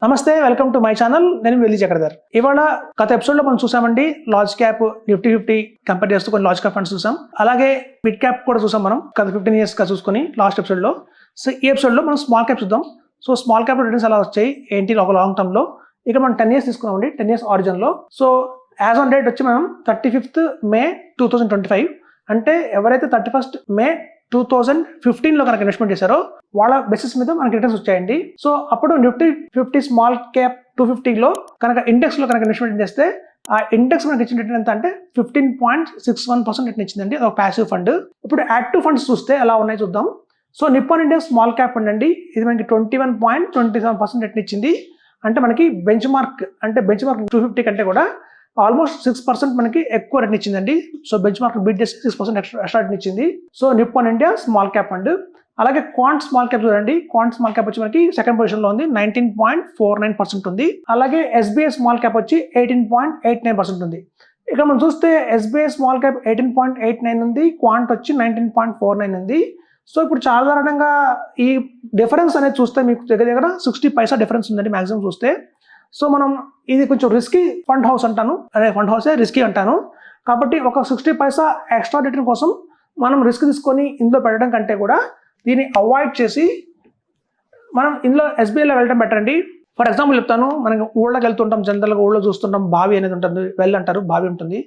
నమస్తే, welcome to my channel. నేను వెల్లి చక్రధర్. ఇవాళ గత ఎపిసోడ్ లో మనం చూసామండి లార్జ్ క్యాప్ నిఫ్టీ 50 కంపేర్ చేస్తూ కొన్ని లార్జ్ క్యాప్ ఫండ్స్ చూసాం. అలాగే మిడ్ క్యాప్ కూడా చూసాం మనం గత 15 years గా చూసుకొని లాస్ట్ ఎపిసోడ్ లో. సో ఈ ఎపిసోడ్ లో మనం స్మాల్ క్యాప్ చూద్దాం. సో స్మాల్ క్యాప్ రిటర్న్స్ ఎలా వచ్చాయి ఏంటి ఒక లాంగ్ టర్మ్ లో. ఇక మనం 10 years తీసుకున్నామండి, 10 years ఆరిజిన్ లో. సో యాజ్ ఆన్ డేట్ వచ్చి మనం 35th May 2025, అంటే ఎవరైతే 31st May 2015 లో కనుక ఇన్వెస్ట్మెంట్ చేశారో వాళ్ళ బేసిస్ మీద మనకి రిటర్న్స్ వచ్చాయండి. సో అప్పుడు నిఫ్టీ 50 స్మాల్ క్యాప్ 250 లో కనుక ఇండెక్స్ లో కనుక ఇన్వెస్ట్మెంట్ చేస్తే ఆ ఇండెక్స్ మనకి ఇచ్చిన రిటర్న్ ఎంత అంటే 15.61% రిటర్న్ ఇచ్చిందండి. ఒక ప్యాసివ్ ఫండ్. ఇప్పుడు యాక్టివ్ ఫండ్స్ చూస్తే ఎలా ఉన్నాయి చూద్దాం. So Nippon India small cap fund అండి, ఇది మనకి 21.27% రిటర్న్ ఇచ్చింది. అంటే మనకి బెంచ్ మార్క్ 250 కంటే కూడా ఆల్మోస్ట్ 6% మనకి ఎక్కువ రిటర్న్ ఇచ్చిందండి. సో బెంచ్ మార్క్ బీట్ చేసి 6% ఎక్స్ట్రా రిటర్న్ ఇచ్చింది. So Nippon India small cap fund. అలాగే క్వాంట్ స్మాల్ క్యాప్ చూడండి, క్వాంట్ స్మాల్ క్యాప్ వచ్చి మనకి సెకండ్ పొజిషన్ లో ఉంది, 19.49% ఉంది. అలాగే ఎస్బీఐ స్మాల్ క్యాప్ వచ్చి 18.89% ఉంది. ఇక్కడ మనం చూస్తే ఎస్బీఐ స్మాల్ క్యాప్ 18.89 ఉంది, క్వాంట్ వచ్చి 19.49 ఉంది. సో ఇప్పుడు సాధారణంగా ఈ డిఫరెన్స్ అనేది చూస్తే మీకు దగ్గర 60 పైసా డిఫరెన్స్ ఉందండి మాక్సిమం చూస్తే. సో మనం ఇది కొంచెం రిస్కీ ఫండ్ హౌస్ అంటాను, అదే ఫండ్ హౌసే రిస్కీ అంటాను. కాబట్టి ఒక 60 పైసా ఎక్స్ట్రా రిటర్న్ కోసం మనం రిస్క్ తీసుకొని ఇందులో పెట్టడం కంటే కూడా దీన్ని అవాయిడ్ చేసి మనం ఇందులో ఎస్బీఐలో వెళ్ళడం బెటర్ అండి. ఫర్ ఎగ్జాంపుల్ చెప్తాను, మనకి ఊళ్ళకి వెళ్తుంటాం, జనరల్గా ఊళ్ళో చూస్తుంటాం, బావి అనేది ఉంటుంది, వెల్ అంటారు, బావి ఉంటుంది.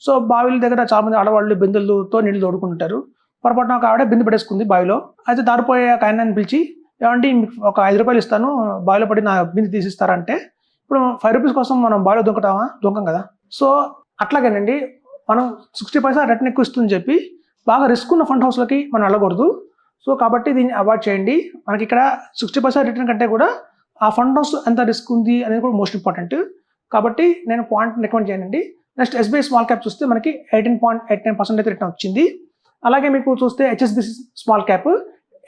సో బావిల దగ్గర చాలా మంది ఆడవాళ్ళు బిందెలతో నీళ్ళు తోడుకుంటారు. పొరపాటున ఒక ఆవిడ బిందె పెట్టేసుకుంది బావిలో. అయితే దారిపోయే ఒక ఆయనని పిలిచి, ఏమంటే మీకు ఒక 5 రూపాయలు ఇస్తాను, బావిలో పడి నా బిందె తీసిస్తారంటే, ఇప్పుడు 5 రూపీస్ కోసం మనం బావిలో దొంగం కదా. సో అట్లాగేనండి, మనం 60 పైసా రిటర్న్ ఎక్కువ ఇస్తుందని చెప్పి బాగా రిస్క్ ఉన్న ఫండ్ హౌస్లోకి మనం వెళ్ళకూడదు. సో కాబట్టి దీన్ని అవాయిడ్ చేయండి. మనకి ఇక్కడ 60 పైసా రిటర్న్ కంటే కూడా ఆ ఫండ్ హౌస్ ఎంత రిస్క్ ఉంది అనేది కూడా మోస్ట్ ఇంపార్టెంట్. కాబట్టి నేను క్వాంట్ రికమెండ్ చేయనండి. నెక్స్ట్ ఎస్బీఐ స్మాల్ క్యాప్ చూస్తే మనకి 18.89% అయితే రిటర్న్ వచ్చింది. అలాగే మీకు చూస్తే హెచ్ఎస్బీసీ స్మాల్ క్యాప్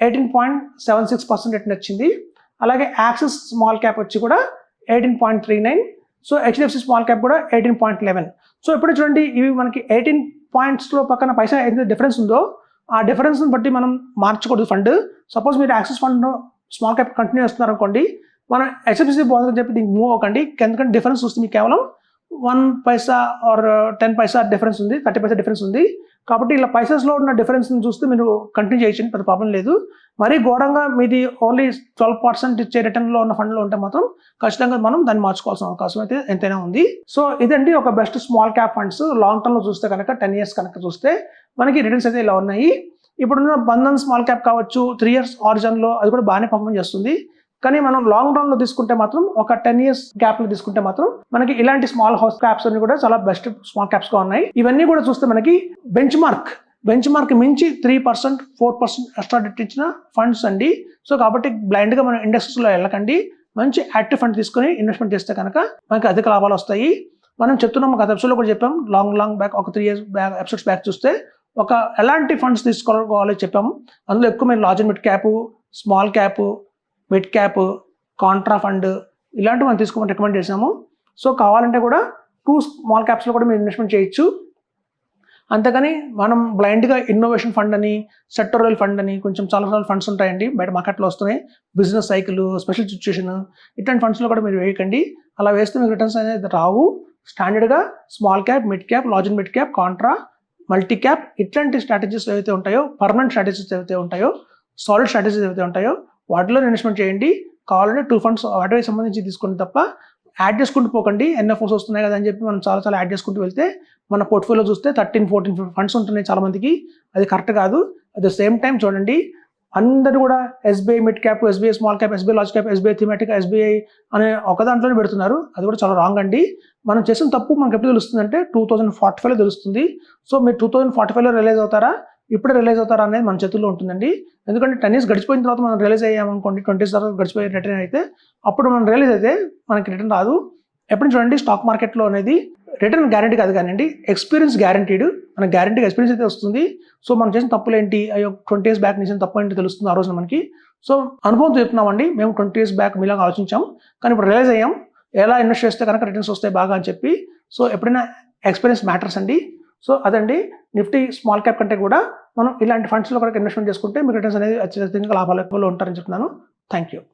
18.76% రిటర్న్ వచ్చింది. అలాగే యాక్సిస్ స్మాల్ క్యాప్ వచ్చి కూడా 18.39. సో హెచ్డిఎఫ్సి స్మాల్ క్యాప్ కూడా 18.11. సో ఇప్పుడు చూడండి, ఇవి మనకి 18 పాయింట్స్లో పక్కన పైసా ఏదైతే డిఫరెన్స్ ఉందో ఆ డిఫరెన్స్ని బట్టి మనం మార్చకూడదు ఫండ్. సపోజ్ మీరు axis fund small cap continue చేస్తున్నారు అనుకోండి, మనం హెచ్ఎఫ్సి బాగుందని చెప్పి దీనికి మూవ్ అవ్వకండి. ఎందుకంటే డిఫరెన్స్ చూస్తే మీకు కేవలం 1 పైసా ఆర్ 10 పైసా డిఫరెన్స్ ఉంది, 30 పైసా డిఫరెన్స్ ఉంది. కాబట్టి ఇలా పైసెస్లో ఉన్న డిఫరెన్స్ని చూస్తే మీరు కంటిన్యూ చేయొచ్చు, పెద్ద ప్రాబ్లం లేదు. మరీ ఘోరంగా మీది ఓన్లీ 12% ఇచ్చే రిటర్న్లో ఉన్న ఫండ్లో ఉంటే మాత్రం ఖచ్చితంగా మనం దాన్ని మార్చుకోవాల్సిన అవకాశం అయితే ఎంతైనా ఉంది. సో ఇదండి ఒక best small cap funds. Long టర్మ్లో చూస్తే కనుక 10 years కనుక చూస్తే మనకి రిటర్న్స్ అయితే ఇలా ఉన్నాయి. ఇప్పుడున్న బంధన్ స్మాల్ క్యాప్ కావచ్చు, 3 years ఆరిజిన్లో అది కూడా బాగానే పర్ఫార్మ్ చేస్తుంది. కానీ మనం లాంగ్ రన్ లో తీసుకుంటే మాత్రం ఒక 10 years గ్యాప్ లో తీసుకుంటే మాత్రం మనకి ఇలాంటి స్మాల్ హౌస్ క్యాప్స్ అన్ని కూడా చాలా బెస్ట్ స్మాల్ క్యాప్స్ గా ఉన్నాయి. ఇవన్నీ కూడా చూస్తే మనకి బెంచ్ మార్క్ మించి 3%, 4% ఎక్స్ట్రా ఇచ్చిన ఫండ్స్ అండి. సో కాబట్టి బ్లైండ్ గా మనం ఇండెక్స్ లో వెళ్ళకండి. మంచి యాక్టివ్ ఫండ్ తీసుకొని ఇన్వెస్ట్మెంట్ చేస్తే కనుక మనకి అధిక లాభాలు వస్తాయి. మనం చెప్తున్నాం, గత ఎపిసోడ్ లో కూడా చెప్పాం, లాంగ్ బ్యాక్ ఒక 3 years బ్యాక్ ఎపిసోడ్స్ బ్యాక్ చూస్తే ఒక ఎలాంటి ఫండ్స్ తీసుకోవాలో చెప్పాము. అందులో ఎక్కువ మీరు large and mid cap, small cap, mid cap, Contra fund ఇలాంటివి మనం తీసుకోమని రికమెండ్ చేసాము. సో కావాలంటే కూడా 2 స్మాల్ క్యాప్స్లో కూడా మీరు ఇన్వెస్ట్మెంట్ చేయొచ్చు. అంతేకాని మనం బ్లైండ్గా ఇన్నోవేషన్ ఫండ్ అని, సెక్టోరల్ ఫండ్ అని కొంచెం చాలా ఫండ్స్ ఉంటాయండి బయట మార్కెట్లో వస్తున్నాయి. బిజినెస్ సైకిల్, స్పెషల్ సిచ్యుయేషన్, ఇట్లాంటి ఫండ్స్లో కూడా మీరు వేయకండి. అలా వేస్తే మీకు రిటర్న్స్ అనేది రావు. స్టాండర్డ్గా small cap, mid cap, large and mid cap, Contra, multi cap ఇట్లాంటి స్ట్రాటజీస్ ఏవైతే ఉంటాయో, పర్మనెంట్ స్ట్రాటజీస్ ఏవైతే ఉంటాయో, సాలిడ్ స్ట్రాటజీస్ ఏవైతే ఉంటాయో వాటిలో ఇన్వెస్ట్మెంట్ చేయండి. కావాలంటే 2 ఫండ్స్ వాటికి సంబంధించి తీసుకుంటే తప్ప యాడ్ చేసుకుంటూ పోకండి. ఎన్ఎఫ్ఓస్ వస్తున్నాయి కదా అని చెప్పి మనం చాలా యాడ్ చేసుకుంటూ వెళ్తే మన పోర్ట్ఫోలియో చూస్తే 13, 14 ఫండ్స్ ఉంటున్నాయి చాలా మందికి. అది కరెక్ట్ కాదు. అట్ ద సేమ్ టైం చూడండి, అందరూ కూడా SBI mid cap, SBI small cap, SBI large cap, SBI thematic, SBI అనే ఒక దాంట్లోనే పెడుతున్నారు. అది కూడా చాలా రాంగ్ అండి. మనం చేసిన తప్పు మనకి ఎప్పుడు తెలుస్తుందంటే 2045లో తెలుస్తుంది. సో మీరు 2045లో రిలైజ్ అవుతారా, ఇప్పుడే రిలైజ్ అవుతారా అనేది మన చేతుల్లో ఉంటుందండి. ఎందుకంటే 10 years గడిచిపోయిన తర్వాత మనం రిలైజ్ అయ్యామనుకోండి, 20 years తర్వాత గడిచిపోయే రిటర్న్ అయితే అప్పుడు మనం రిలైజ్ అయితే మనకి రిటర్న్ రాదు. ఎప్పుడు చూడండి, స్టాక్ మార్కెట్లో అనేది రిటర్న్ గ్యారంటీ కాదు కానీ ఎక్స్పీరియన్స్ గ్యారంటీడ్. మనకి గ్యారంటీగా ఎక్స్పీరియన్స్ అయితే వస్తుంది. సో మనం చేసిన తప్పులు ఏంటి, అయ్యో 20 years బ్యాక్ చేసిన తప్పు ఏంటి తెలుస్తుంది ఆ రోజున మనకి. సో అనుభవం చెప్తున్నామండి, మేము 20 years బ్యాక్ మీలాగా ఆలోచించాం, కానీ ఇప్పుడు రిలైజ్ అయ్యాం ఎలా ఇన్వెస్ట్ చేస్తే కనుక రిటర్న్స్ వస్తాయి బాగా అని చెప్పి. సో ఎప్పుడైనా ఎక్స్పీరియన్స్ మ్యాటర్స్ అండి. సో అదండి, నిఫ్టీ స్మాల్ క్యాప్ కంటే కూడా మనం ఇలాంటి ఫండ్స్లో కూడా ఇన్వెస్ట్మెంట్ చేసుకుంటే మీకు రిటర్న్స్ అనేది అత్యధికంగా లాభాలు ఎక్కువలో ఉంటారని చెప్తున్నాను. Thank you.